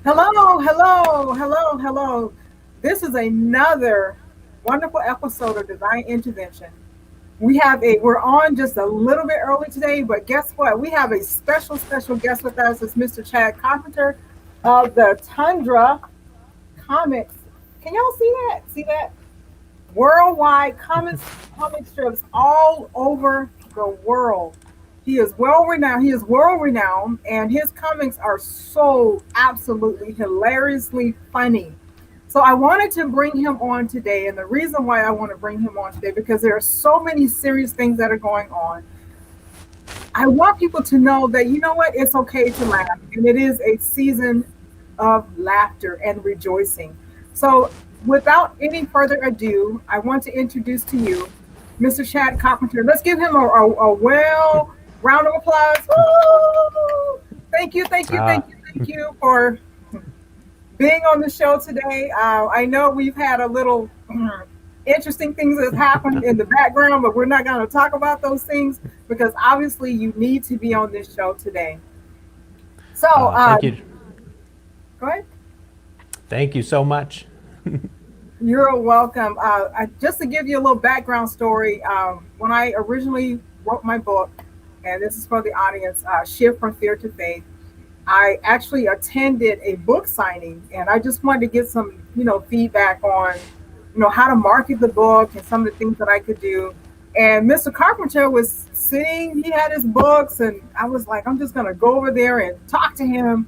Hello, hello, hello, hello. This is another wonderful episode of Divine Intervention. We're on just a little bit early today, but guess what? We have a special guest with us. It's Mr. Chad Carpenter of the Tundra Comics. Can y'all see that? See that? Worldwide comic strips all over the world. He is well renowned. He is world renowned, and his comics are so absolutely hilariously funny. So I wanted to bring him on today, and the reason why I want to bring him on today because there are so many serious things that are going on. I want people to know that you know what, it's okay to laugh, and it is a season of laughter and rejoicing. So, without any further ado, I want to introduce to you Mr. Chad Carpenter. Let's give him a well round of applause. Woo! Thank you, thank you, Uh, thank you, thank you for being on the show today. I know we've had a little interesting things that have happened in the background, but we're not going to talk about those things because obviously you need to be on this show today. So, thank you. go ahead. Thank you so much. You're welcome. Just to give you a little background story, when I originally wrote my book, and this is for the audience, Shift from Fear to Faith, I actually attended a book signing, and I just wanted to get some, feedback on, how to market the book and some of the things that I could do. And Mr. Carpenter was sitting; he had his books, and I was like, I'm just gonna go over there and talk to him.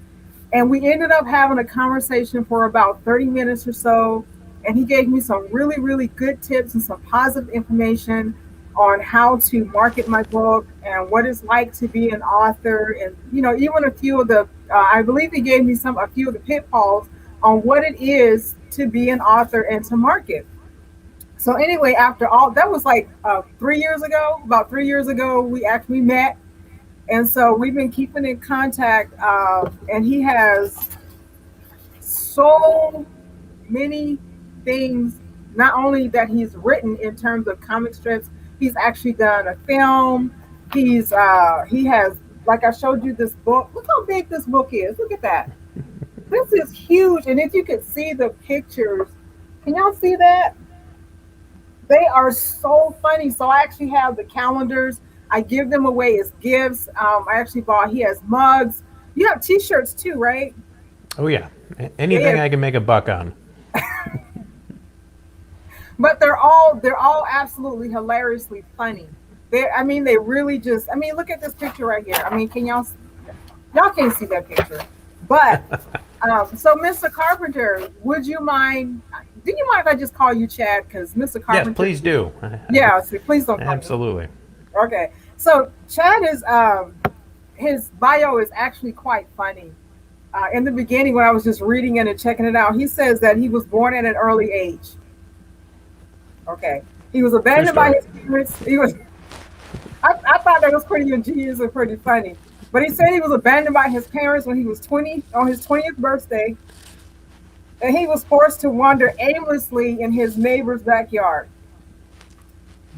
And we ended up having a conversation for about 30 minutes or so. And he gave me some really, really good tips and some positive information on how to market my book and what it's like to be an author. And, even a few of I believe he gave me a few of the pitfalls on what it is to be an author and to market. So anyway, after all, that was like 3 years ago, about 3 years ago, we actually met. And so we've been keeping in contact, and he has so many things. Not only that he's written in terms of comic strips, he's actually done a film. He has, like I showed you this book. Look how big this book is. Look at that. This is huge. And if you could see the pictures, can y'all see that? They are so funny. So I actually have the calendars. I give them away as gifts. I actually bought. He has mugs. You have T-shirts too, right? Oh yeah, anything Yeah. I can make a buck on. But they're all absolutely hilariously funny. They really just. Look at this picture right here. Can y'all can't see that picture, but so Mr. Carpenter, would you mind? Do you mind if I just call you Chad? Because Mr. Yes, Carpenter. please do. Yeah, so please don't call me. Absolutely. Okay, so Chad is his bio is actually quite funny. In the beginning, when I was just reading it and checking it out, he says that he was born at an early age. Okay, he was True abandoned by story. his parents. He was. I thought that was pretty ingenious and pretty funny. But he said he was abandoned by his parents when he was 20 on his 20th birthday, and he was forced to wander aimlessly in his neighbor's backyard.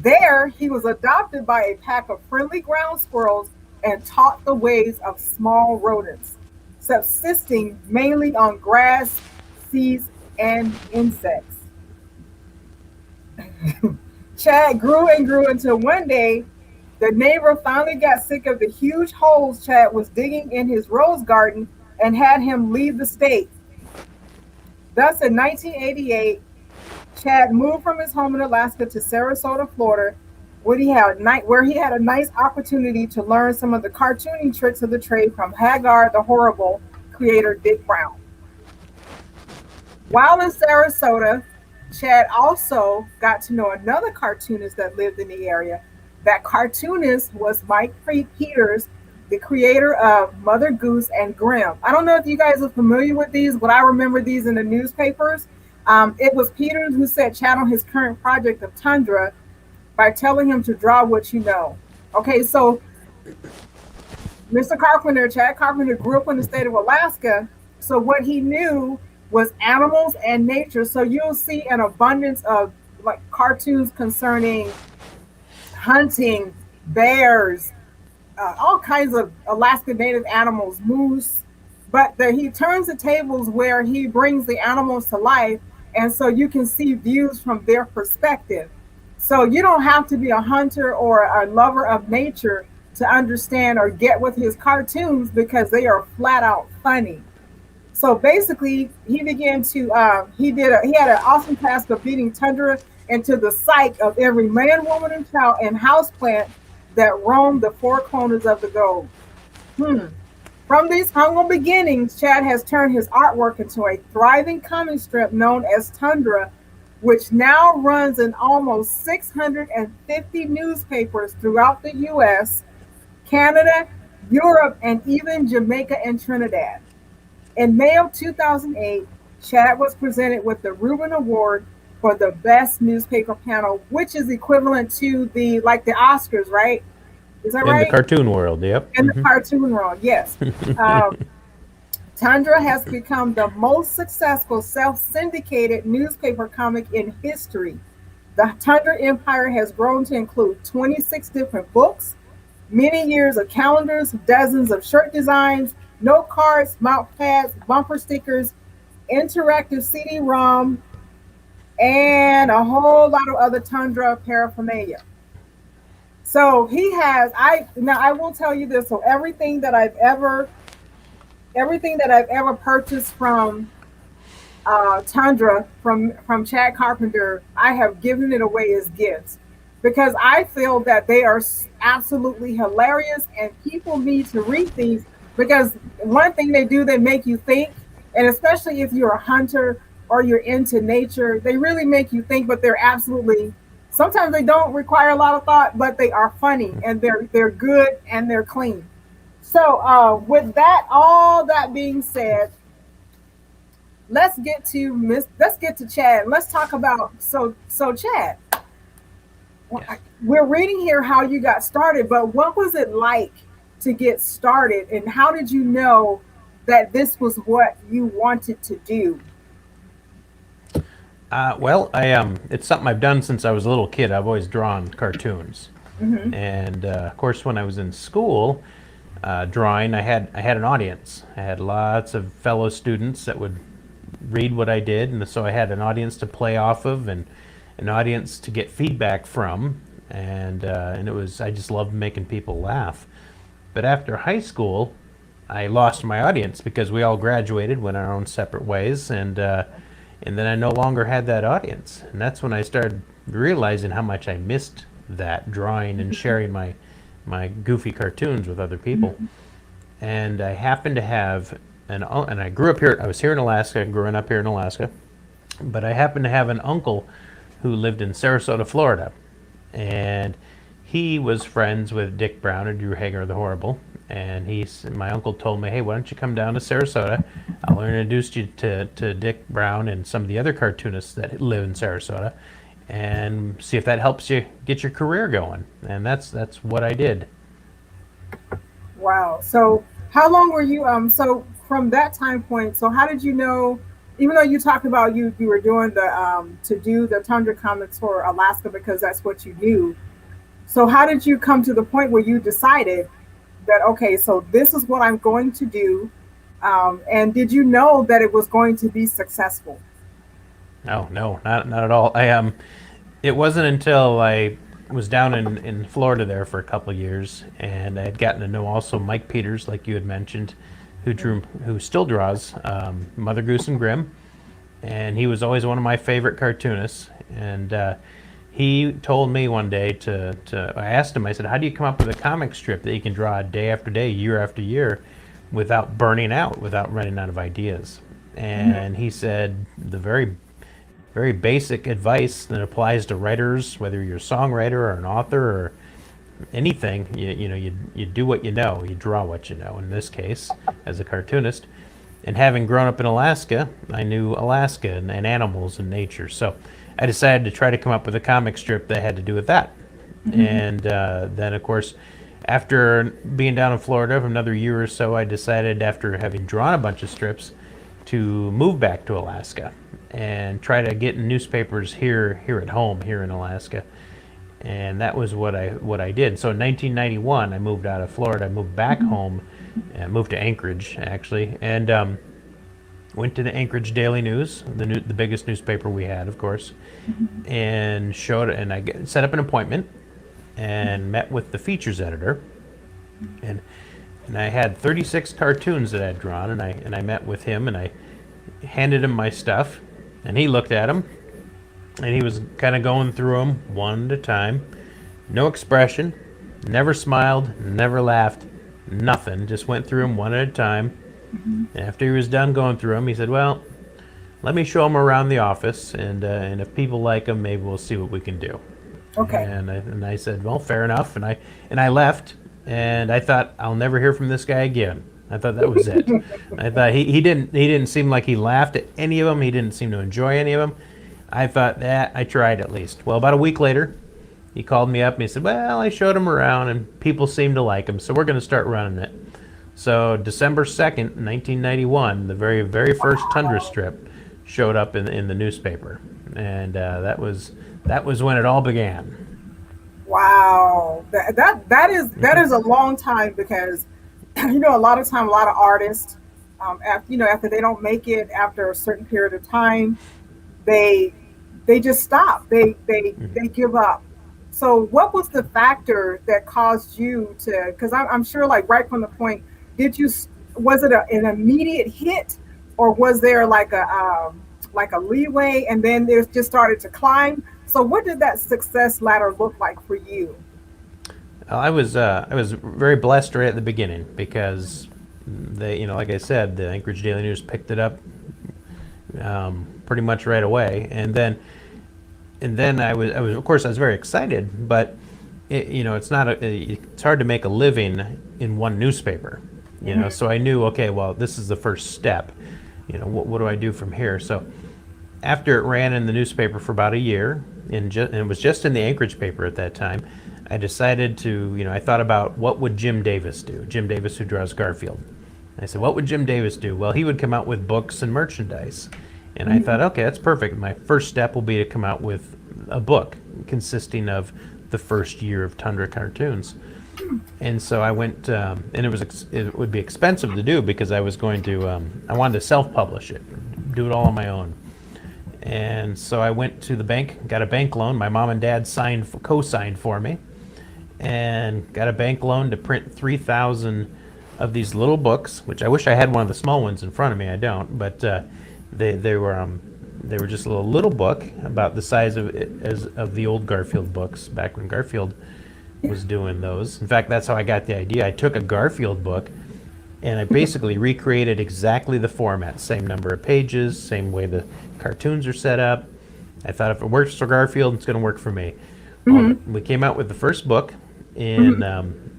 There, he was adopted by a pack of friendly ground squirrels and taught the ways of small rodents, subsisting mainly on grass, seeds, and insects. Chad grew and grew until one day the neighbor finally got sick of the huge holes Chad was digging in his rose garden and had him leave the state. Thus, in 1988, Chad moved from his home in Alaska to Sarasota, Florida, where he had a nice opportunity to learn some of the cartooning tricks of the trade from Hagar the Horrible creator Dick Brown. While in Sarasota, Chad also got to know another cartoonist that lived in the area. That cartoonist was Mike Peters, the creator of Mother Goose and Grimm. I don't know if you guys are familiar with these, but I remember these in the newspapers. It was Peters who set Chad on his current project of Tundra by telling him to draw what you know. Okay, so Mr. Carpenter, Chad Carpenter, grew up in the state of Alaska. So what he knew was animals and nature. So you'll see an abundance of like cartoons concerning hunting, bears, all kinds of Alaska native animals, moose, but he turns the tables where he brings the animals to life, and so you can see views from their perspective. So you don't have to be a hunter or a lover of nature to understand or get with his cartoons because they are flat out funny. So basically, he began to he had an awesome task of beating Tundra into the psyche of every man, woman, and child and houseplant that roamed the four corners of the globe. Hmm. From these humble beginnings, Chad has turned his artwork into a thriving comic strip known as Tundra, which now runs in almost 650 newspapers throughout the US, Canada, Europe, and even Jamaica and Trinidad. In May of 2008, Chad was presented with the Reuben Award for the best newspaper panel, which is equivalent to the like the Oscars, right? Is that In the right? cartoon world, yep. In the cartoon world, yes. Um, Tundra has become the most successful self-syndicated newspaper comic in history. The Tundra empire has grown to include 26 different books, many years of calendars, dozens of shirt designs, note cards, mount pads, bumper stickers, interactive CD-ROM, and a whole lot of other Tundra paraphernalia. So he has. I will tell you this. So everything that I've ever purchased from Tundra from Chad Carpenter, I have given it away as gifts because I feel that they are absolutely hilarious and people need to read these because one thing they do, they make you think, and especially if you're a hunter or you're into nature, they really make you think. But they're absolutely sometimes they don't require a lot of thought, but they are funny and they're good and they're clean. So with that, all that being said, let's get to Chad. Let's talk about Chad. Yes. We're reading here how you got started, but what was it like to get started, and how did you know that this was what you wanted to do? Well, it's something I've done since I was a little kid. I've always drawn cartoons, Mm-hmm. and of course, when I was in school, drawing, I had an audience. I had lots of fellow students that would read what I did, and so I had an audience to play off of, and an audience to get feedback from, and it was I just loved making people laugh. But after high school, I lost my audience because we all graduated, went our own separate ways, and then I no longer had that audience, and that's when I started realizing how much I missed that drawing and sharing my goofy cartoons with other people. And I happened to have and I grew up here. I was here in Alaska, growing up here in Alaska, but I happened to have an uncle who lived in Sarasota, Florida, and he was friends with Dick Brown and Drew Hager the Horrible. And my uncle told me, hey, why don't you come down to Sarasota? I'll introduce you to Dick Brown and some of the other cartoonists that live in Sarasota, and see if that helps you get your career going. And that's what I did. Wow. So how long were you so from that time point, so how did you know, even though you talked about you were doing the to do the Tundra comics for Alaska because that's what you do. So how did you come to the point where you decided that okay, so this is what I'm going to do? And did you know that it was going to be successful? No, no, not at all. It wasn't until I was down in Florida there for a couple of years, and I had gotten to know also Mike Peters, like you had mentioned, who still draws Mother Goose and Grimm, and he was always one of my favorite cartoonists. And he told me one day I asked him, I said, how do you come up with a comic strip that you can draw day after day, year after year, without burning out, without running out of ideas? And he said the very basic advice that applies to writers, whether you're a songwriter or an author or anything, you do what you know, you draw what you know. In this case, as a cartoonist, and having grown up in Alaska, I knew Alaska and animals and nature. So I decided to try to come up with a comic strip that had to do with that. And then, of course, after being down in Florida for another year or so, I decided, after having drawn a bunch of strips, to move back to Alaska and try to get in newspapers here at home, here in Alaska. And that was what I did. So in 1991, I moved out of Florida. I moved back home and moved to Anchorage actually, and went to the Anchorage Daily News, the biggest newspaper we had, of course, and set up an appointment and met with the features editor, and I had 36 cartoons that I'd drawn, and I met with him, and I handed him my stuff, and he looked at them, and he was kind of going through them one at a time, no expression, never smiled, never laughed, nothing, just went through them one at a time. And after he was done going through them, he said, "Well, let me show them around the office, and if people like them, maybe we'll see what we can do." Okay. And I said, "Well, fair enough." And I left, and I thought, I'll never hear from this guy again. I thought that was it. I thought he didn't seem like he laughed at any of them. He didn't seem to enjoy any of them. I thought that I tried at least. Well, about a week later, he called me up and he said, "Well, I showed him around, and people seem to like him, so we're going to start running it." So December 2nd, 1991, the very, very first Tundra strip showed up in the newspaper. And that was when it all began. Wow, that is a long time because a lot of time a lot of artists after they don't make it after a certain period of time, they just stop. They give up. So what was the factor that caused you to? Because I'm sure, like right from the point, did you was it an immediate hit, or was there like a leeway, and then it just started to climb? So what did that success ladder look like for you? I was very blessed right at the beginning because like I said, the Anchorage Daily News picked it up pretty much right away, and then I was of course I was very excited, but it's hard to make a living in one newspaper, So I knew, okay, well, this is the first step. What do I do from here? So after it ran in the newspaper for about a year, and it was just in the Anchorage paper at that time, I decided to, I thought about what would Jim Davis do, Jim Davis who draws Garfield. I said, what would Jim Davis do? Well, he would come out with books and merchandise. And I thought, okay, that's perfect. My first step will be to come out with a book consisting of the first year of Tundra cartoons. And so I went, and it would be expensive to do because I was going to, I wanted to self-publish it, do it all on my own. And so I went to the bank, got a bank loan. My mom and dad co-signed for me, and got a bank loan to print 3,000 of these little books, which I wish I had one of the small ones in front of me. I don't, but they were just a little book about the size of the old Garfield books back when Garfield was doing those. In fact, that's how I got the idea. I took a Garfield book and I basically recreated exactly the format, same number of pages, same way the cartoons are set up. I thought if it works for Garfield, it's going to work for me. Well, we came out with the first book in,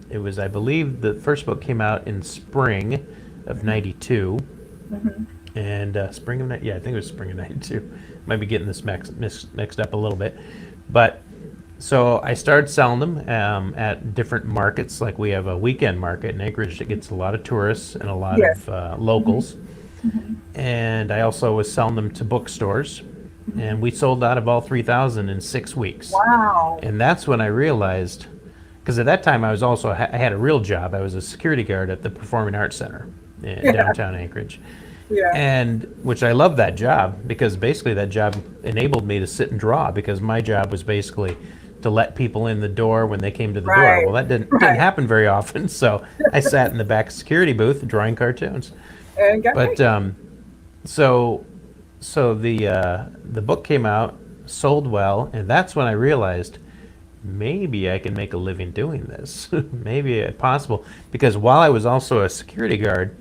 it was, I believe, the first book came out in spring of '92. And I think it was spring of '92. Might be getting this mixed up a little bit. But so I started selling them at different markets. Like we have a weekend market in Anchorage that gets a lot of tourists and a lot of locals. And I also was selling them to bookstores. And we sold out of all 3,000 in 6 weeks. Wow. And that's when I realized, because at that time I had a real job. I was a security guard at the Performing Arts Center in downtown Anchorage. Yeah. And which I loved that job because basically that job enabled me to sit and draw because my job was basically to let people in the door when they came to the door. Well, that didn't happen very often, so I sat in the back security booth drawing cartoons. And got But paid. so the book came out, sold well, and that's when I realized maybe I can make a living doing this. Maybe it's possible, because while I was also a security guard,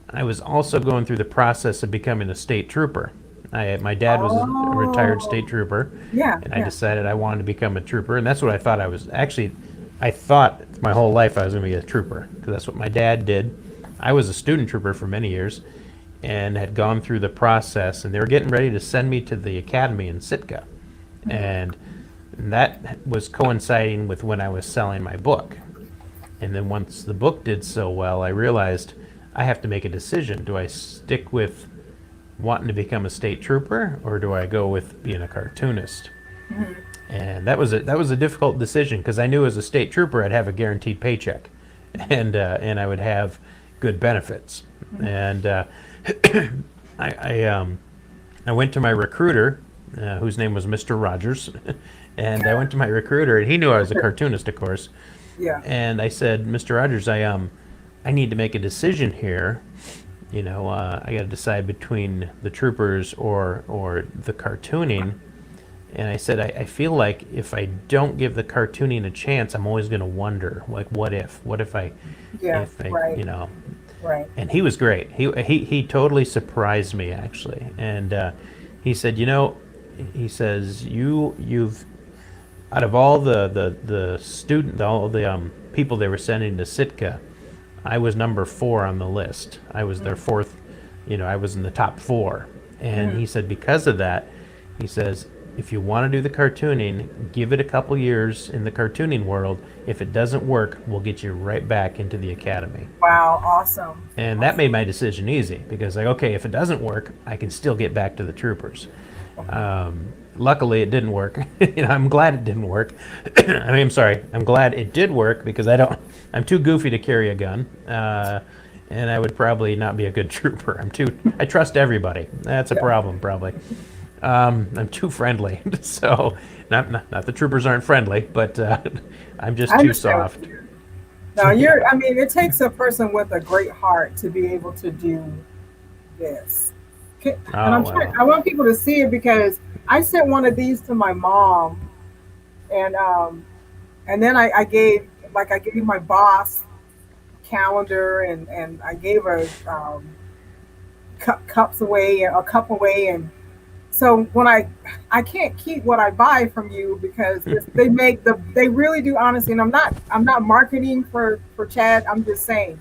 I was also going through the process of becoming a state trooper. My dad was a retired state trooper, and I decided I wanted to become a trooper, and that's what I thought I was. Actually, I thought my whole life I was going to be a trooper, because that's what my dad did. I was a student trooper for many years, and had gone through the process, and they were getting ready to send me to the academy in Sitka, and that was coinciding with when I was selling my book. And then once the book did so well, I realized I have to make a decision. Do I stick with wanting to become a state trooper, or do I go with being a cartoonist? And that was a difficult decision, because I knew as a state trooper I'd have a guaranteed paycheck, and I would have good benefits. And I, I, um, I went to my recruiter, whose name was Mr. Rogers, and I went to my recruiter, and he knew I was a cartoonist, of course. Yeah. And I said, Mr. Rogers, I need to make a decision here. I got to decide between the troopers or the cartooning. And I said, I feel like if I don't give the cartooning a chance, I'm always going to wonder, like, what if? What if I, Yeah. if I, Right. Right. And he was great. He totally surprised me, actually. And he said, he says, you've, out of all the student, all the people they were sending to Sitka, I was number 4 on the list. I was their fourth, I was in the top 4. And he said, because of that, he says, if you want to do the cartooning, give it a couple years in the cartooning world. If it doesn't work, we'll get you right back into the academy. Wow. Awesome. And that made my decision easy because, like, okay, if it doesn't work, I can still get back to the troopers. Luckily, it didn't work. I'm glad it didn't work. I'm sorry. I'm glad it did work because I'm too goofy to carry a gun. And I would probably not be a good trooper. I trust everybody. That's a problem, probably. I'm too friendly. So, not the troopers aren't friendly, but I'm just I too understand. soft. No, it takes a person with a great heart to be able to do this. And Oh, well. I want people to see it because I sent one of these to my mom, and then I gave my boss calendar, and I gave her cups away, a cup away, and so when I can't keep what I buy from you because they really do, honestly, and I'm not marketing for Chad. I'm just saying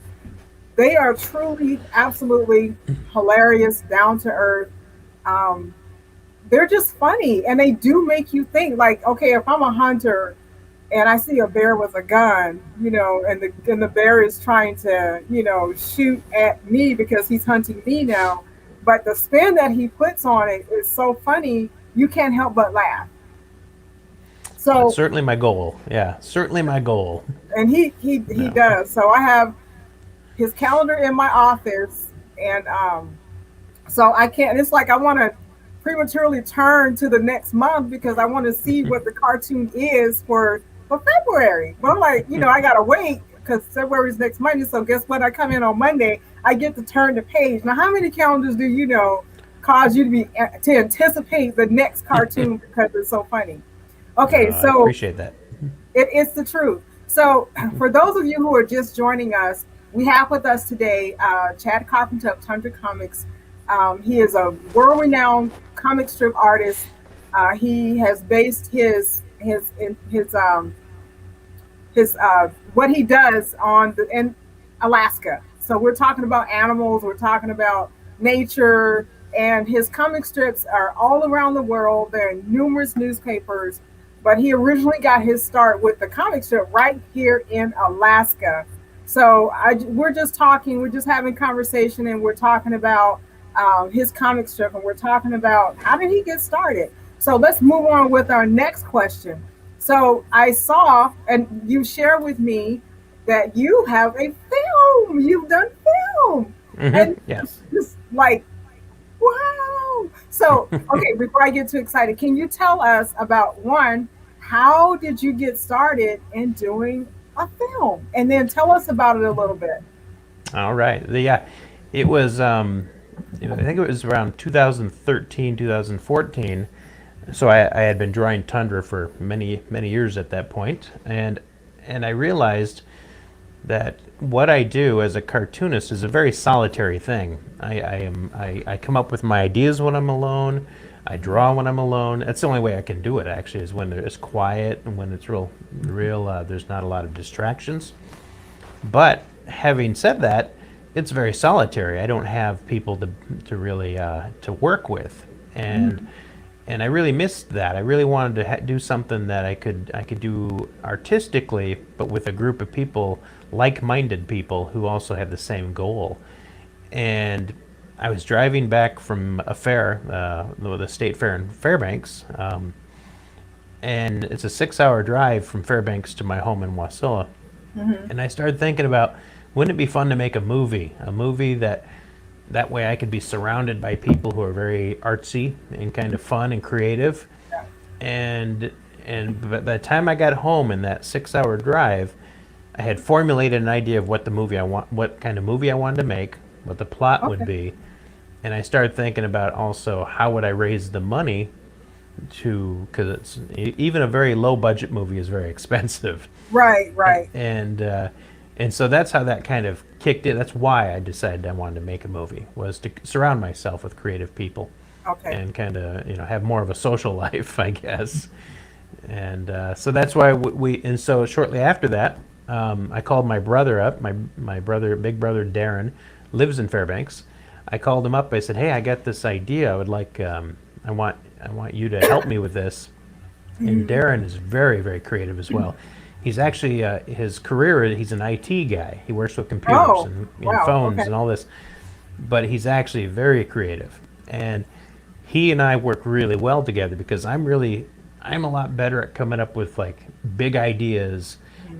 they are truly, absolutely hilarious, down to earth. Um, they're just funny, and they do make you think. Like, okay, if I'm a hunter and I see a bear with a gun, and the bear is trying to, shoot at me because he's hunting me now. But the spin that he puts on it is so funny, you can't help but laugh. That's So, certainly my goal. Yeah, certainly my goal. and he Yeah. does. So I have his calendar in my office, and so I can't. It's like I want to prematurely turn to the next month because I want to see what the cartoon is for February. But I'm like, I gotta wait because February's next Monday. So guess what? I come in on Monday. I get to turn the page. Now, how many calendars do you know cause you to anticipate the next cartoon because it's so funny? Okay, I so appreciate that. it's the truth. So, for those of you who are just joining us, we have with us today Chad Carpenter of Tundra Comics. He is a world-renowned comic strip artist. He has based his what he does in Alaska. So we're talking about animals, we're talking about nature, and his comic strips are all around the world. They're in numerous newspapers, but he originally got his start with the comic strip right here in Alaska. So we're just talking, we're just having conversation, and we're talking about his comic strip, and we're talking about how did he get started. So let's move on with our next question. So I saw, and you share with me that you have a film. You've done film, and Yes. just like, wow. So okay, before I get too excited, can you tell us about one? How did you get started in doing a film, and then tell us about it a little bit. All right. Yeah, it was. I think it was around 2013, 2014. So I had been drawing Tundra for many many years at that point, and I realized that what I do as a cartoonist is a very solitary thing. I come up with my ideas when I'm alone. I draw when I'm alone. That's the only way I can do it. Actually, is when it's quiet and when it's real. There's not a lot of distractions. But having said that, it's very solitary. I don't have people to really to work with, and I really missed that. I really wanted to do something that I could do artistically, but with a group of people, like-minded people who also had the same goal. And I was driving back from a fair, the state fair in Fairbanks, and it's a 6-hour drive from Fairbanks to my home in Wasilla. And I started thinking about wouldn't it be fun to make a movie? A movie that way I could be surrounded by people who are very artsy and kind of fun and creative. And by the time I got home in that 6 hour drive, I had formulated an idea of what kind of movie I wanted to make, what the plot would Okay. be, and I started thinking about also how would I raise the money to, because it's even a very low budget movie is very expensive, Right, right. and so that's how that kind of kicked in. That's why I decided I wanted to make a movie, was to surround myself with creative people Okay. and kind of have more of a social life, I guess. And so that's why and so shortly after that, I called my brother up. My brother, big brother Darren, lives in Fairbanks. I called him up. I said, "Hey, I got this idea. I would like, I want you to help me with this." And Darren is very, very creative as well. He's actually his career. He's an IT guy. He works with computers Oh, and wow. phones Okay. and all this. But he's actually very creative, and he and I work really well together because I'm a lot better at coming up with like big ideas,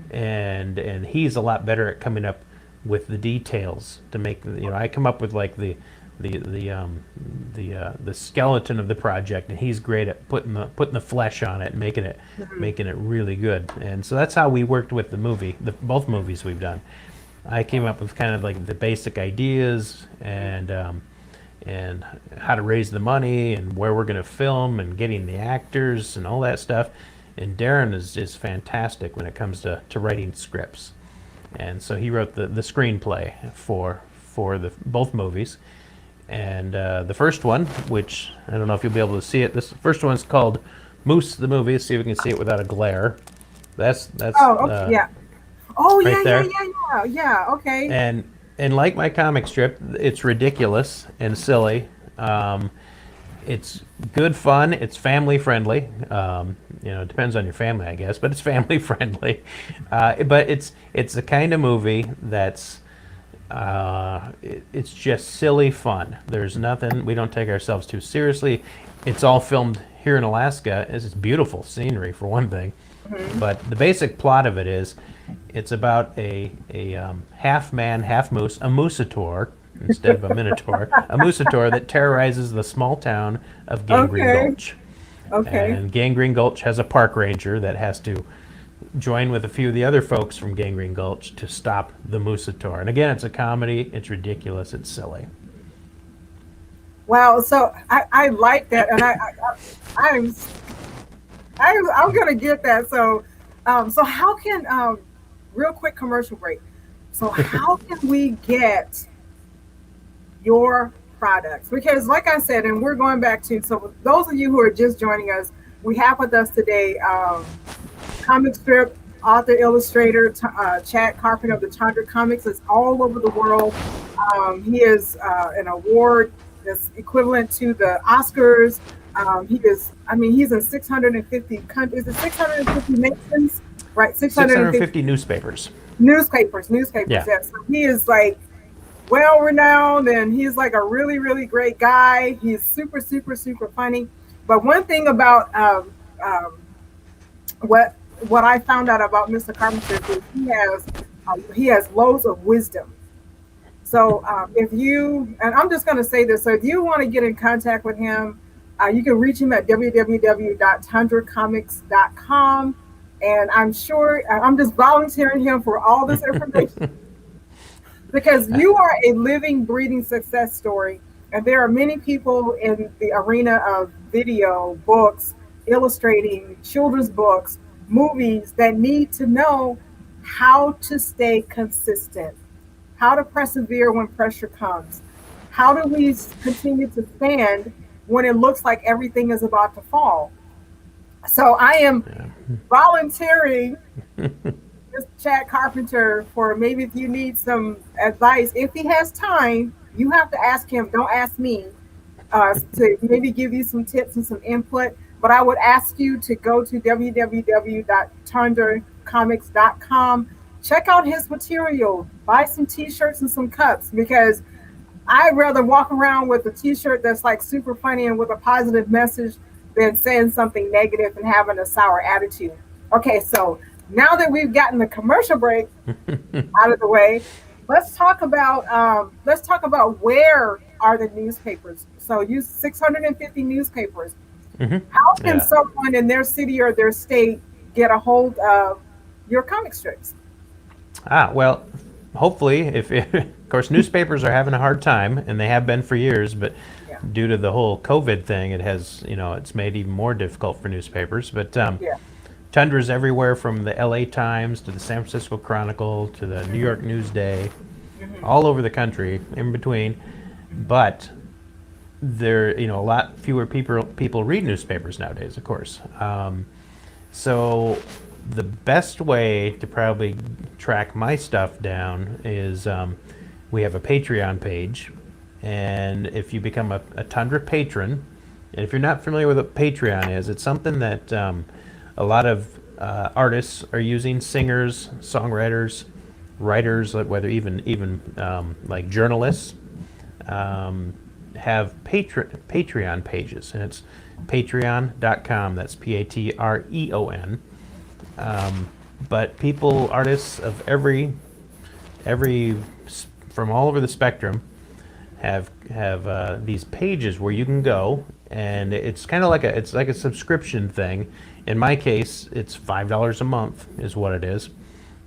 and he's a lot better at coming up with the details to make I come up with like the skeleton of the project, and he's great at putting the flesh on it and making it really good. And so that's how we worked with both movies we've done. I came up with kind of like the basic ideas and how to raise the money and where we're going to film and getting the actors and all that stuff. And Darren is fantastic when it comes to writing scripts. And so he wrote the screenplay for both movies. And the first one, which I don't know if you'll be able to see it, this first one's called Moose the Movie. See if we can see it without a glare. That's Oh, okay. Yeah. Oh, yeah, right yeah, there. yeah, yeah. Yeah. Okay. And like my comic strip, it's ridiculous and silly. It's good fun. It's family friendly. It depends on your family, I guess, but it's family friendly. But it's the kind of movie that's it's just silly fun. There's nothing. We don't take ourselves too seriously. It's all filmed here in Alaska. It's beautiful scenery for one thing. But the basic plot of it is, it's about a half man, half moose, a moosator instead of a minotaur, a moosator that terrorizes the small town of Gangrene Okay. Gulch. Okay. And Gangrene Gulch has a park ranger that has to join with a few of the other folks from Gangrene Gulch to stop the moosator. And again, it's a comedy. It's ridiculous. It's silly. Wow. So I like that, and I'm I'm gonna get that. So so how can real quick commercial break. So how can we get your products? Because like I said, and we're going back to, so those of you who are just joining us, we have with us today comic strip author, illustrator, Chad Carpenter of the Tundra Comics. Is all over the world. He is an award that's equivalent to the Oscars. He is, I mean, he's in 650 countries. Is it 650 nations? Right, 650 650 newspapers. newspapers. Yeah. Yes, so he is like well renowned, and he's like a really, really great guy. He's super, super, super funny. But one thing about um, what I found out about Mr. Carpenter is he has loads of wisdom. So if you, and I'm just going to say this, so if you want to get in contact with him, you can reach him at www.tundracomics.com. And I'm sure I'm just volunteering him for all this information because you are a living, breathing success story. And there are many people in the arena of video, books, illustrating, children's books, movies that need to know how to stay consistent, how to persevere when pressure comes. How do we continue to stand when it looks like everything is about to fall? So I am volunteering this Chad Carpenter for maybe if you need some advice. If he has time, you have to ask him. Don't ask me to maybe give you some tips and some input. But I would ask you to go to www.tundracomics.com. Check out his material. Buy some T-shirts and some cups because I'd rather walk around with a T-shirt that's like super funny and with a positive message than saying something negative and having a sour attitude. Okay, so now that we've gotten the commercial break out of the way, let's talk about where are the newspapers. So you 650 newspapers. Hmm. How can Yeah. someone in their city or their state get a hold of your comic strips? Well, hopefully, if of course newspapers are having a hard time, and they have been for years, but Yeah, due to the whole COVID thing, it has it's made even more difficult for newspapers. But yeah, Tundra's everywhere from the L.A. Times to the San Francisco Chronicle to the New York Newsday, all over the country, in between. But there, a lot fewer people read newspapers nowadays, of course. So the best way to probably track my stuff down is we have a Patreon page, and if you become a Tundra patron, and if you're not familiar with what Patreon is, it's something that a lot of artists are using, singers, songwriters, writers, like whether even like journalists, have Patreon pages, and it's patreon.com. That's Patreon. But people, artists of every from all over the spectrum, have these pages where you can go, and it's kind of like a subscription thing. In my case, it's $5 a month is what it is.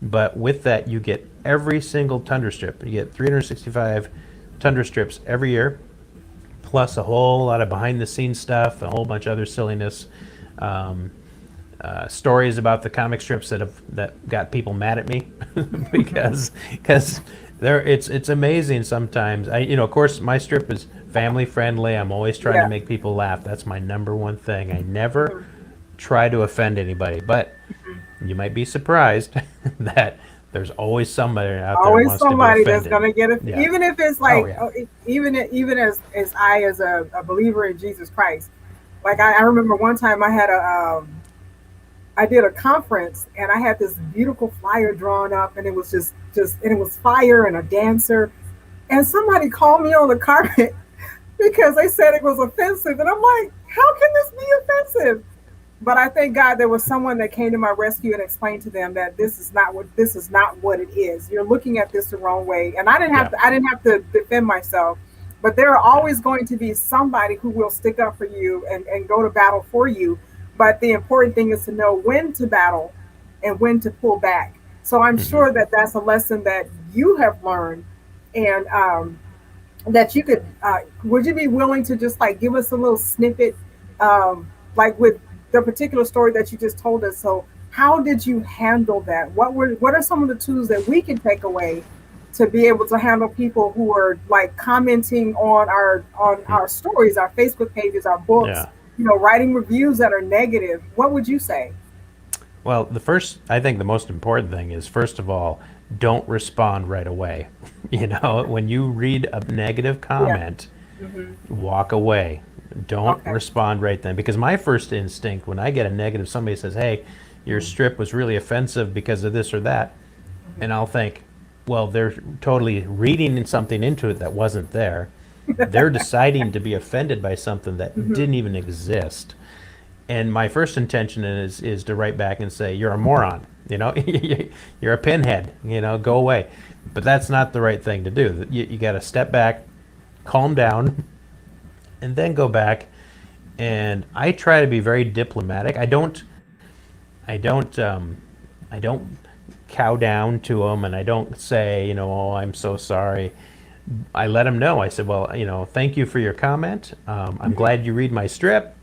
But with that, you get every single Tundra strip. You get 365 Tundra strips every year, plus a whole lot of behind the scenes stuff, a whole bunch of other silliness, um, stories about the comic strips that got people mad at me because there it's amazing sometimes. Of course my strip is family friendly. I'm always trying to yeah. make people laugh. That's my number one thing. I never try to offend anybody, but you might be surprised that there's always somebody out there who Always wants to be somebody that's offended. gonna get it, Yeah. even if it's Oh like, yeah. even as I as a believer in Jesus Christ. Like I remember one time I did a conference and I had this beautiful flyer drawn up and it was just and it was fire and a dancer and somebody called me on the carpet because they said it was offensive and I'm like, how can this be offensive? But I thank God there was someone that came to my rescue and explained to them that this is not what it is. You're looking at this the wrong way. And Yeah. I didn't have to defend myself. But there are Yeah. always going to be somebody who will stick up for you and go to battle for you. But the important thing is to know when to battle and when to pull back. So I'm Hmm. sure that that's a lesson that you have learned, and that you could. Would you be willing to just like give us a little snippet, like with the particular story that you just told us? So, how did you handle that? What are some of the tools that we can take away to be able to handle people who are like commenting on our stories, our Facebook pages, our books, Yeah. writing reviews that are negative? What would you say? Well, I think the most important thing is, first of all, don't respond right away. When you read a negative Yeah. comment, Hmm. walk away. Don't Okay. respond right then. Because my first instinct when I get a negative, somebody says, hey, your strip was really offensive because of this or that, and I'll think, well, they're totally reading something into it that wasn't there. They're deciding to be offended by something that Hmm. didn't even exist. And my first intention is to write back and say, you're a moron, you're a pinhead, go away. But that's not the right thing to do. You got to step back, calm down, and then go back. And I try to be very diplomatic. I don't cow down to them, and I don't say, oh, I'm so sorry. I let them know. I said, well, thank you for your comment. I'm glad you read my strip.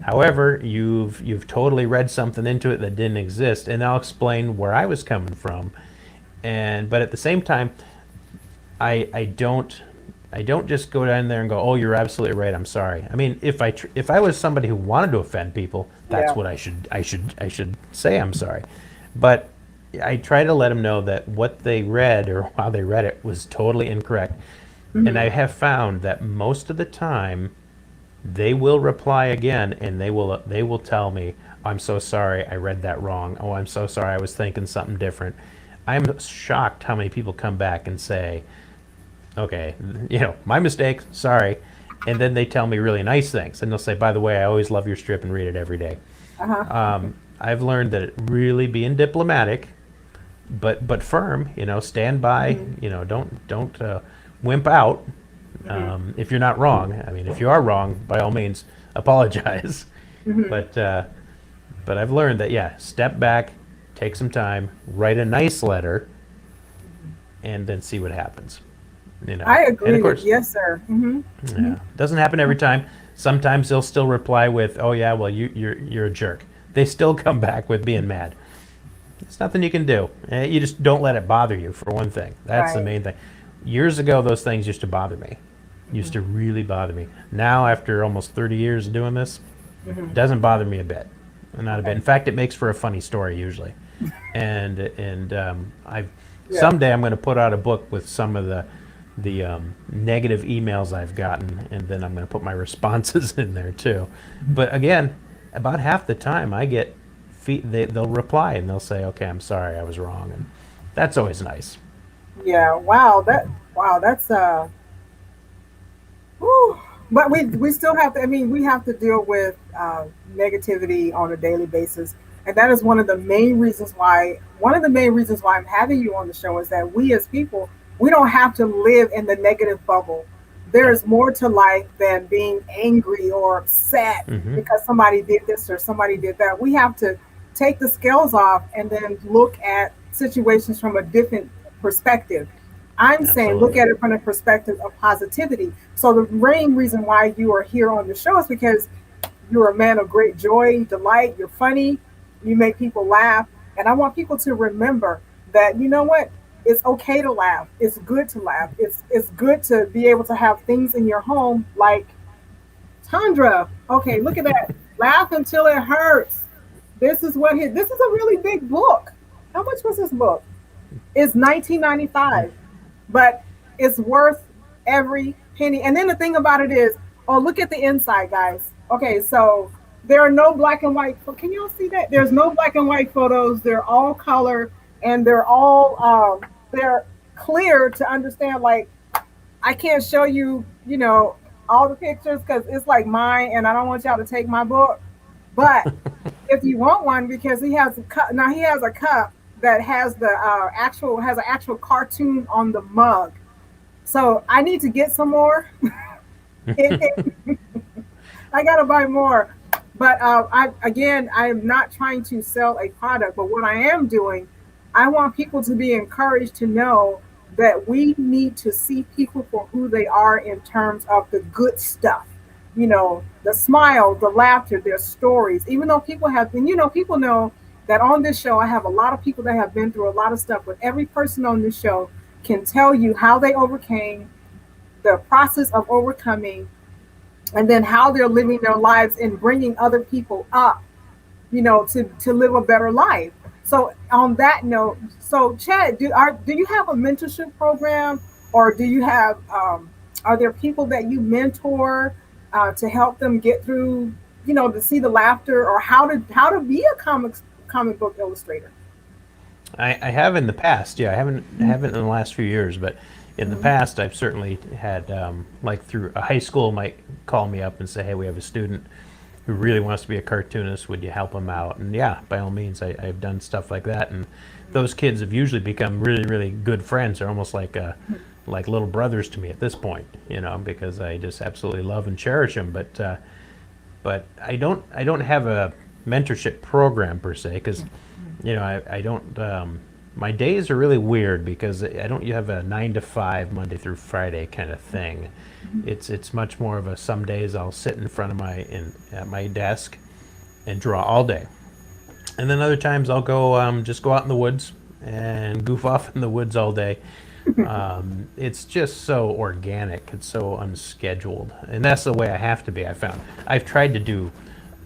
However, you've totally read something into it that didn't exist, and I'll explain where I was coming from. But at the same time, I don't just go down there and go, oh, you're absolutely right. I'm sorry. I mean, if I was somebody who wanted to offend people, that's Yeah. what I should say. I'm sorry, but I try to let them know that what they read or how they read it was totally incorrect. And I Hmm. have found that most of the time they will reply again, and they will tell me, I'm so sorry, I read that wrong. Oh, I'm so sorry, I was thinking something different. I'm shocked how many people come back and say, okay, my mistake, sorry. And then they tell me really nice things, and they'll say, by the way, I always love your strip and read it every day. Uh huh. I've learned that really being diplomatic but firm. Stand by. Mm-hmm. Don't wimp out. Mm-hmm. If you're not wrong, I mean, if you are wrong, by all means, apologize. Mm-hmm. But I've learned that, yeah, step back, take some time, write a nice letter, and then see what happens. I And of agree. course, Yes, sir. Mm-hmm. Mm-hmm. yeah, doesn't happen every time. Sometimes they'll still reply with, "Oh yeah, well you're a jerk." They still come back with being mad. It's nothing you can do. You just don't let it bother you, for one thing. That's the Right. main thing. Years ago, those things used to bother me. Used to really bother me. Now, after almost 30 years of doing this, Mm-hmm. it doesn't bother me a bit. Not a bit. Okay. In fact, it makes for a funny story usually. And I've Yeah. someday I'm going to put out a book with some of the negative emails I've gotten, and then I'm going to put my responses in there too. But again, about half the time I get they'll reply and they'll say, "Okay, I'm sorry, I was wrong," and that's always nice. Yeah. Wow. Wow. That's whew. But we still have to. I mean, we have to deal with negativity on a daily basis, and that is one of the main reasons why. One of the main reasons why I'm having you on the show is that we as people, we don't have to live in the negative bubble. There Yeah. is more to life than being angry or upset Mm-hmm. because somebody did this or somebody did that. We have to take the scales off and then look at situations from a different perspective. I'm saying look Absolutely. at it from the perspective of positivity. So the main reason why you are here on the show is because you're a man of great joy, delight, you're funny, you make people laugh. And I want people to remember that you know what? It's okay to laugh. It's good to laugh. It's good to be able to have things in your home like Tundra. Okay, look at that. Laugh until it hurts. This is a really big book. How much was this book? It's 1995, but it's worth every penny. And then the thing about it is, oh, look at the inside, guys. Okay, so there are no black and white. Can y'all see that? There's no black and white photos. They're all color, and they're clear to understand. Like I can't show you, all the pictures because it's like mine, and I don't want y'all to take my book. But if you want one, because he has a cup now, he has a cup that has the actual has an actual cartoon on the mug. So I need to get some more. I gotta buy more. But I am not trying to sell a product. But what I am doing, I want people to be encouraged to know that we need to see people for who they are in terms of the good stuff. The smile, the laughter, their stories. Even though people have been, people know that on this show, I have a lot of people that have been through a lot of stuff. But every person on this show can tell you how they overcame, the process of overcoming, and then how they're living their lives and bringing other people up, to live a better life. So on that note, so Chad, do you have a mentorship program, or do you have are there people that you mentor to help them get through, to see the laughter, or how to be a comic book illustrator? I have in the past, yeah. I haven't in the last few years, but in the past, I've certainly had, like through a high school might call me up and say, "Hey, we have a student who really wants to be a cartoonist. Would you help him out?" And yeah, by all means, I've done stuff like that. And those kids have usually become really, really good friends. They're almost like little brothers to me at this point, because I just absolutely love and cherish them. But I don't have a mentorship program per se because I don't. My days are really weird because I don't. You have a 9 to 5 Monday through Friday kind of thing. It's much more of a. Some days I'll sit in front of at my desk and draw all day, and then other times I'll go just go out in the woods and goof off in the woods all day. It's just so organic. It's so unscheduled, and that's the way I have to be. I found I've tried to do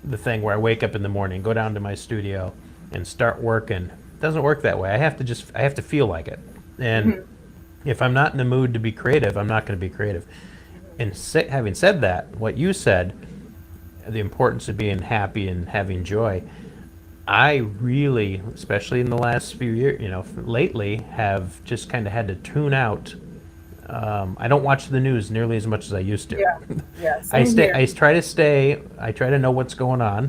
the thing where I wake up in the morning, go down to my studio, and start working. It doesn't work that way. I have to feel like it, and if I'm not in the mood to be creative, I'm not going to be creative. And having said that, what you said, the importance of being happy and having joy, I really, especially in the last few years, lately, have just kind of had to tune out. I don't watch the news nearly as much as I used to. Yeah, yeah, I same stay. here. I try to stay. I try to know what's going on.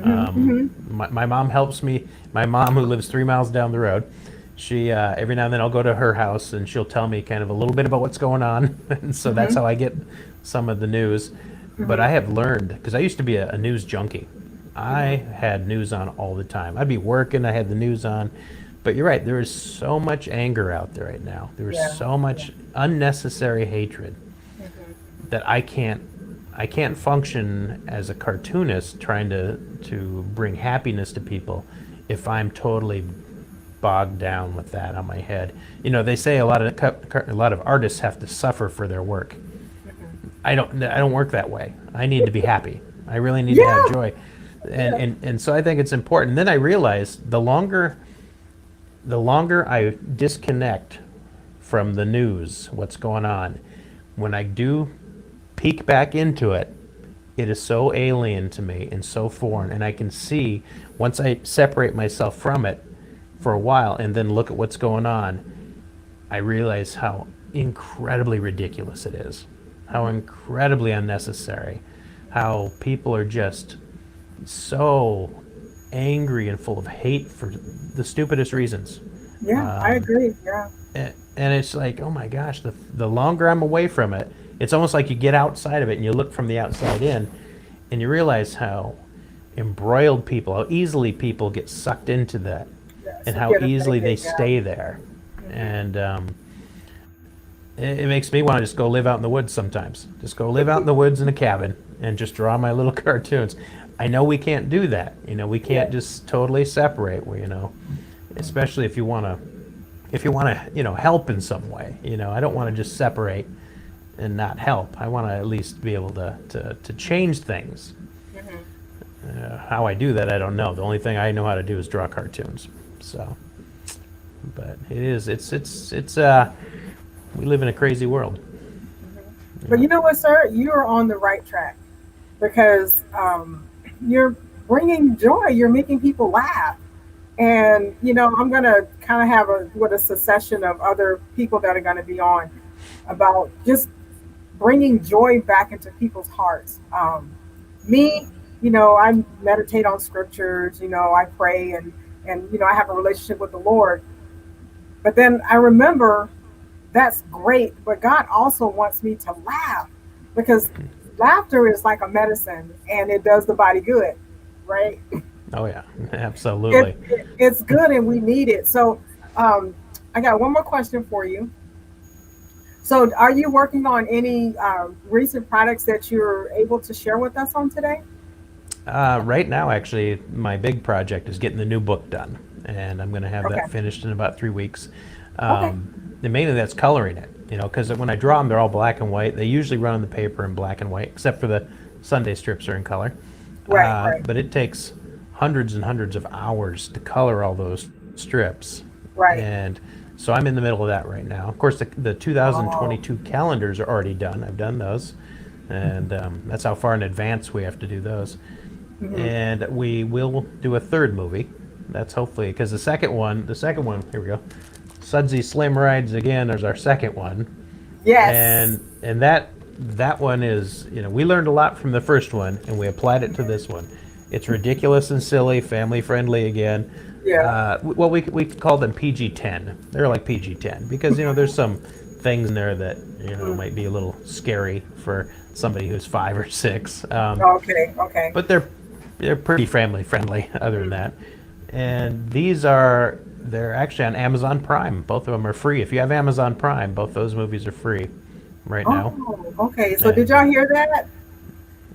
Hmm. Hmm. My mom helps me. My mom, who lives 3 miles down the road, She every now and then I'll go to her house and she'll tell me kind of a little bit about what's going on, and so that's Mm-hmm. how I get some of the news. But Mm-hmm. I have learned because I used to be a news junkie. I Mm-hmm. had news on all the time. I'd be working, I had the news on. But you're right, there is so much anger out there right now. There is Yeah. so Yeah. much unnecessary hatred Mm-hmm. that I can't function as a cartoonist trying to bring happiness to people if I'm totally bogged down with that on my head. They say a lot of artists have to suffer for their work. Mm-hmm. I don't work that way. I need to be happy. I really need to have Yeah. joy. And Yeah. and, and so I think it's important. Then I realized the longer I disconnect from the news, what's going on, when I do peek back into it, it is so alien to me and so foreign. And I can see once I separate myself from it for a while and then look at what's going on, I realize how incredibly ridiculous it is, how incredibly unnecessary, how people are just so angry and full of hate for the stupidest reasons. Yeah. I agree. Yeah. And it's like, oh my gosh, the longer I'm away from it, it's almost like you get outside of it and you look from the outside in, and you realize how embroiled people, how easily people get sucked into that, Yeah. and So how get easily they affected. Yeah. stay there. Mm-hmm. And it makes me want to just go live out in the woods sometimes. Just go live out in the woods in a cabin and just draw my little cartoons. I know we can't do that. We Yeah. can't just totally separate. Especially if you want to help in some way. I don't want to just separate and not help. I want to at least be able to change things. Mm-hmm. How I do that, I don't know. The only thing I know how to do is draw cartoons. So, but we live in a crazy world. But Yeah. you know what, sir? You're on the right track because you're bringing joy. You're making people laugh. And, I'm going to kind of have a succession of other people that are going to be on about just bringing joy back into people's hearts. Me, I meditate on scriptures, I pray and I have a relationship with the Lord. But then I remember that's great, but God also wants me to laugh because laughter is like a medicine and it does the body good, right? Oh yeah, absolutely. It's good and we need it. So, um, I got one more question for you. So, are you working on any recent products that you're able to share with us on today? Right now, actually, my big project is getting the new book done, and I'm going to have Okay. that finished in about 3 weeks. Okay. And mainly that's coloring it, because when I draw them, they're all black and white. They usually run on the paper in black and white, except for the Sunday strips are in color. Right. Right. But it takes hundreds and hundreds of hours to color all those strips, Right. and so I'm in the middle of that right now. Of course, the Oh. 2022 calendars are already done. I've done those, and that's how far in advance we have to do those. Hmm. And we will do a third movie. That's hopefully because the second one, here we go. Sudsy Slim Rides Again. There's our second one, Yes. and that one is, we learned a lot from the first one and we applied it to this one. It's ridiculous and silly, family friendly again. Yeah. Well, we call them PG-10. They're like PG-10 because there's some things in there that might be a little scary for somebody who's 5 or 6. Okay. Okay. But they're pretty family friendly other than that. And they're actually on Amazon Prime. Both of them are free. If you have Amazon Prime, both those movies are free right now. Oh, okay. So did And y'all hear that?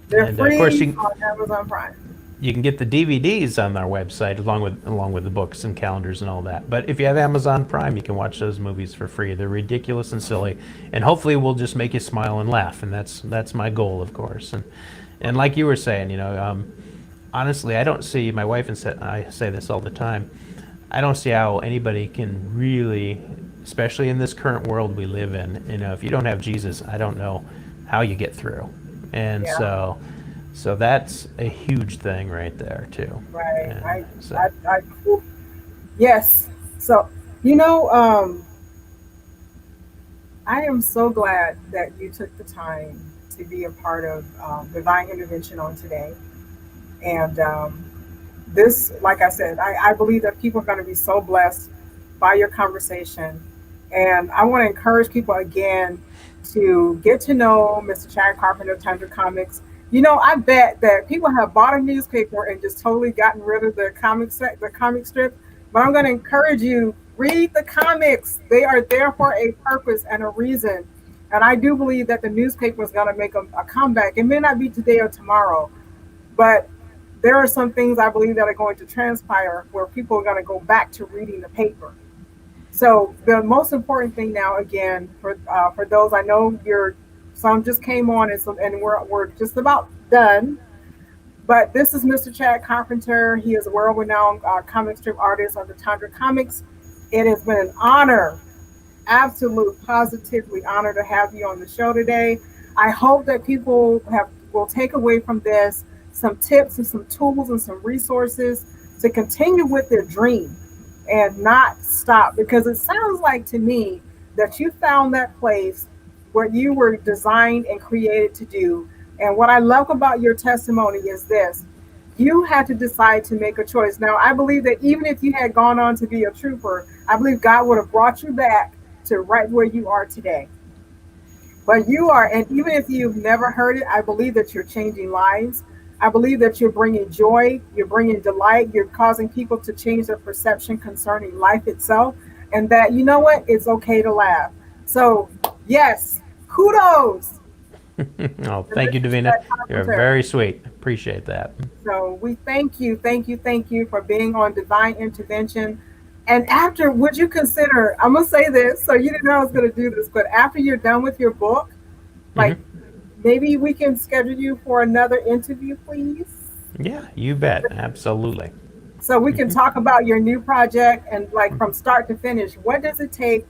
They're of course free on Amazon Prime. you can get the DVDs on our website along with the books and calendars and all that. But if you have Amazon Prime, you can watch those movies for free. They're ridiculous and silly, and hopefully we'll just make you smile and laugh. And that's my goal, of course. And like you were saying, honestly, I don't see my wife and I say this all the time. I don't see how anybody can really, especially in this current world we live in. If you don't have Jesus, I don't know how you get through. And Yeah. so that's a huge thing right there too. Right. And so I yes. So, you know, I am so glad that you took the time to be a part of Divine Intervention on today. And this, like I said, I believe that people are going to be so blessed by your conversation. And I want to encourage people again to get to know Mr. Chad Carpenter of Tundra Comics. I bet that people have bought a newspaper and just totally gotten rid of the comic strip. But I'm going to encourage you, read the comics. They are there for a purpose and a reason. And I do believe that the newspaper is going to make a comeback. It may not be today or tomorrow, but there are some things I believe that are going to transpire where people are going to go back to reading the paper. So the most important thing now, again, for those, I know some just came on, and we're just about done. But this is Mr. Chad Carpenter. He is a world-renowned comic strip artist of the Tundra Comics. It has been an honor, absolute, positively honor to have you on the show today. I hope that people will take away from this some tips and some tools and some resources to continue with their dream and not stop, because it sounds like to me that you found that place where you were designed and created to do. And what I love about your testimony is this: you had to decide to make a choice. Now, I believe that even if you had gone on to be a trooper, I believe God would have brought you back to right where you are today. But you are, and even if you've never heard it, I believe that you're changing lives. I believe that you're bringing joy, you're bringing delight, you're causing people to change their perception concerning life itself, and that, you know what, it's okay to laugh. So, yes, kudos. Oh, thank you, Davina. You're very sweet. Appreciate that. So we thank you for being on Divine Intervention. And after, would you consider, I'm going to say this, so you didn't know I was going to do this, but after you're done with your book, like, maybe we can schedule you for another interview, please. Yeah, you bet. Absolutely. So we can talk about your new project and, like, from start to finish, what does it take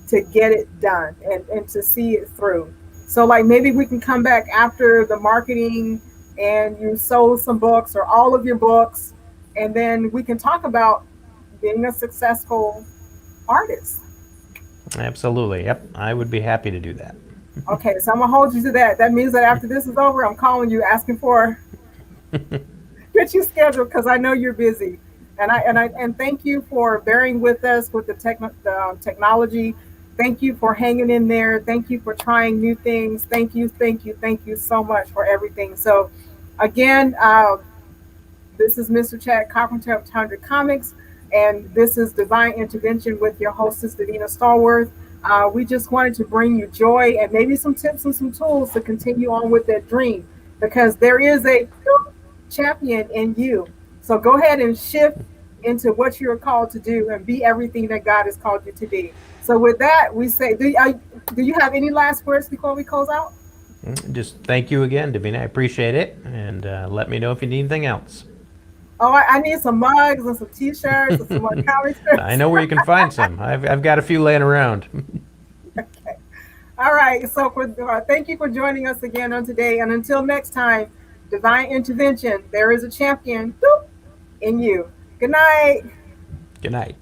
to get it done and to see it through? So, like, maybe we can come back after the marketing and you sold some books or all of your books, and then we can talk about being a successful artist. Absolutely. Yep. I would be happy to do that. Okay, so I'm gonna hold you to that. That means that after this is over, I'm calling you asking for get you scheduled, because I know you're busy. And thank you for bearing with us with the technology. Thank you for hanging in there. Thank you for trying new things. Thank you so much for everything. So, again, this is Mr. Chad Carpenter of Tundra Comics, and this is Divine Intervention with your hostess, Davina Stallworth. We just wanted to bring you joy and maybe some tips and some tools to continue on with that dream, because there is a champion in you. So go ahead and shift into what you're called to do and be everything that God has called you to be. So with that, we say, do you have any last words before we close out? Just thank you again, Davina. I appreciate it. And let me know if you need anything else. Oh, I need some mugs and some T-shirts and some more comic strips. I know where you can find some. I've got a few laying around. Okay. All right. So thank you for joining us again on today. And until next time, Divine Intervention, there is a champion in you. Good night. Good night.